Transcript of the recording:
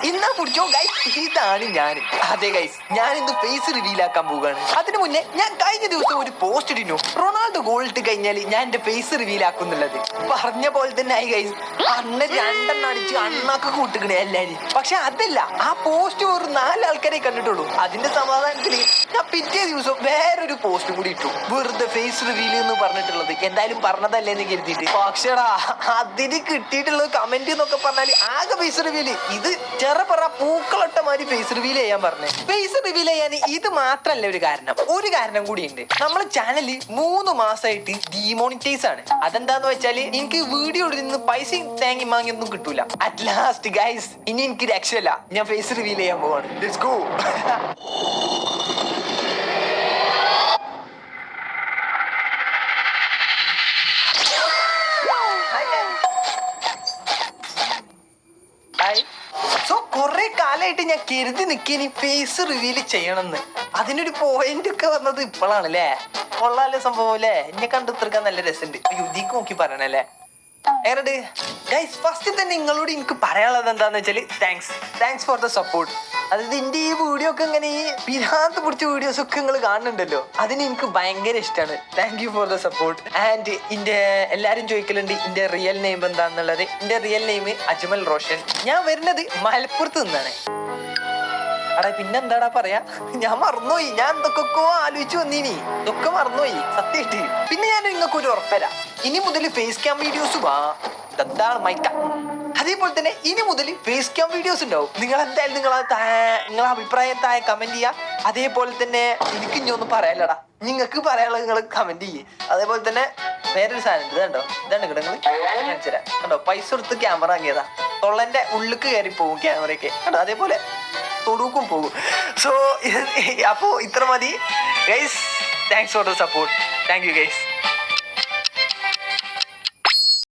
ഇന്നാ കുടിച്ചോ ഗൈസ്, ഇതാണ് ഞാൻ. അതെ ഗൈസ്, ഞാൻ ഇന്ന് ഫേസ് റിവീൽ ആക്കാൻ പോവുകയാണ്. അതിനു മുന്നേ ഞാൻ കഴിഞ്ഞ ദിവസം ഒരു പോസ്റ്റ് ഇടിനു, റൊണാൾഡോ ഗോൾ ഇട്ട് കഴിഞ്ഞാൽ ഞാൻ എന്റെ ഫേസ് റിവീൽ ആക്കുന്നുള്ളത്. പറഞ്ഞ പോലെ തന്നെ ആയി ഗൈസ്. അണ്ണ രണ്ടെണ്ണം അടിച്ച് അണ്ണാക്ക് കൂട്ടുകണേ എല്ലാരും. പക്ഷെ അതല്ല, ആ പോസ്റ്റ് ഒരു 4 ആൾക്കാരെ കണ്ടിട്ടുള്ളൂ. അതിന്റെ സമാധാനത്തില് ഞാൻ പിറ്റേ ദിവസം വേറൊരു പോസ്റ്റ് കൂടി ഇട്ടു, വെറുതെ ഫേസ് റിവീൽ എന്ന് പറഞ്ഞിട്ടുള്ളത്. എന്തായാലും പറഞ്ഞതല്ലേ എന്ന് കരുതിയിട്ട്. പക്ഷേടാ, അതിന് കിട്ടിയിട്ടുള്ള കമന്റ് എന്നൊക്കെ പറഞ്ഞാല് ആകെ ഫേസ് റിവീല്, ഇത് ചെറുപറ പൂക്കളൊട്ട മാതിരി ഫേസ് റിവീൽ ചെയ്യാൻ പറഞ്ഞു. ഫേസ് റിവീൽ ചെയ്യാൻ ഇത് മാത്രല്ല ഒരു കാരണം കൂടിയുണ്ട്. നമ്മളെ ചാനല് 3 മാസമായിട്ട് ഡീമോണിറ്റൈസ് ആണ്. അതെന്താന്ന് വെച്ചാല് എനിക്ക് വീഡിയോയിൽ നിന്ന് പൈസയും തേങ്ങി മാങ്ങിയൊന്നും കിട്ടൂല. അറ്റ് ലാസ്റ്റ് ഗൈസ്, ഇനി എനിക്ക് രക്ഷയില്ല, ഞാൻ ഫേസ് റിവീൽ ചെയ്യാൻ പോവാണ്. Let's go. സോ കുറെ കാലമായിട്ട് ഞാൻ കരുതി നിൽക്കിനി ഫേസ് റിവീൽ ചെയ്യണമെന്ന്. അതിനൊരു പോയിന്റ് ഒക്കെ വന്നത് ഇപ്പോഴാണ് അല്ലേ. കൊള്ളാല്ലേ സംഭവം അല്ലേ. എന്നെ കണ്ടെത്തിക്കാൻ നല്ല രസമുണ്ട്. യുദ്ധിക്ക് നോക്കി പറയണല്ലേ. എങ്ങനെയുണ്ട് ഗൈസ്? ഫസ്റ്റ് തന്നെ നിങ്ങളോട് എനിക്ക് പറയാനുള്ളത് എന്താന്ന് വെച്ചാല് താങ്ക്സ് ഫോർ ദ സപ്പോർട്ട്. അതായത് എന്റെ ഈ വീഡിയോ ഒക്കെ ഇങ്ങനെ ഈ പിരാന്ത് പിടിച്ച വീഡിയോസ് ഒക്കെ നിങ്ങൾ കാണുന്നുണ്ടല്ലോ, അതിന് എനിക്ക് ഭയങ്കര ഇഷ്ടമാണ്. Thank you for the support. And എന്റെ എല്ലാരും ചോദിക്കലുണ്ട് എന്റെ റിയൽ നെയിം എന്താന്നുള്ളത്. എന്റെ റിയൽ നെയിം അജ്മൽ റോഷൻ. ഞാൻ വരുന്നത് മലപ്പുറത്ത് നിന്നാണ്. അടാ പിന്നെന്താടാ പറയാ, ഞാൻ മറന്നുപോയി. ഞാൻ എന്തൊക്കെ ആലോചിച്ച് വന്നീനി, ഇതൊക്കെ മറന്നുപോയി സത്യമായിട്ട്. പിന്നെ ഞാൻ നിങ്ങൾക്ക് ഒരു ഉറപ്പരാ, ഇനി മുതൽ ഫേസ് ക്യാം വീഡിയോസ് ഇതാണ് മൈക്ക. അതേപോലെ തന്നെ ഇനി മുതൽ ഫേസ് ക്യാം വീഡിയോസ് ഉണ്ടാവും. നിങ്ങൾ എന്തായാലും നിങ്ങളെ അഭിപ്രായം താഴെ കമന്റ് ചെയ്യാ. അതേപോലെ തന്നെ എനിക്ക് ഇനി ഒന്നും പറയാലടാ, നിങ്ങൾക്ക് പറയാനുള്ളത് നിങ്ങൾ കമന്റ് ചെയ്യേ. അതേപോലെ തന്നെ വേറൊരു സാധനം ഇതുണ്ടോ, ഇതാണ് കിടങ്ങൾ കാണിച്ചുതരാം കണ്ടോ. പൈസ കൊടുത്ത് ക്യാമറ വാങ്ങിയതാ. തൊള്ളന്റെ ഉള്ളിക്ക് കയറി പോകും ക്യാമറയൊക്കെ കണ്ടോ. അതേപോലെ തൊടുക്കും പോകും. സോ അപ്പോ ഇത്ര മതി guys. Thanks for the support. Thank you guys.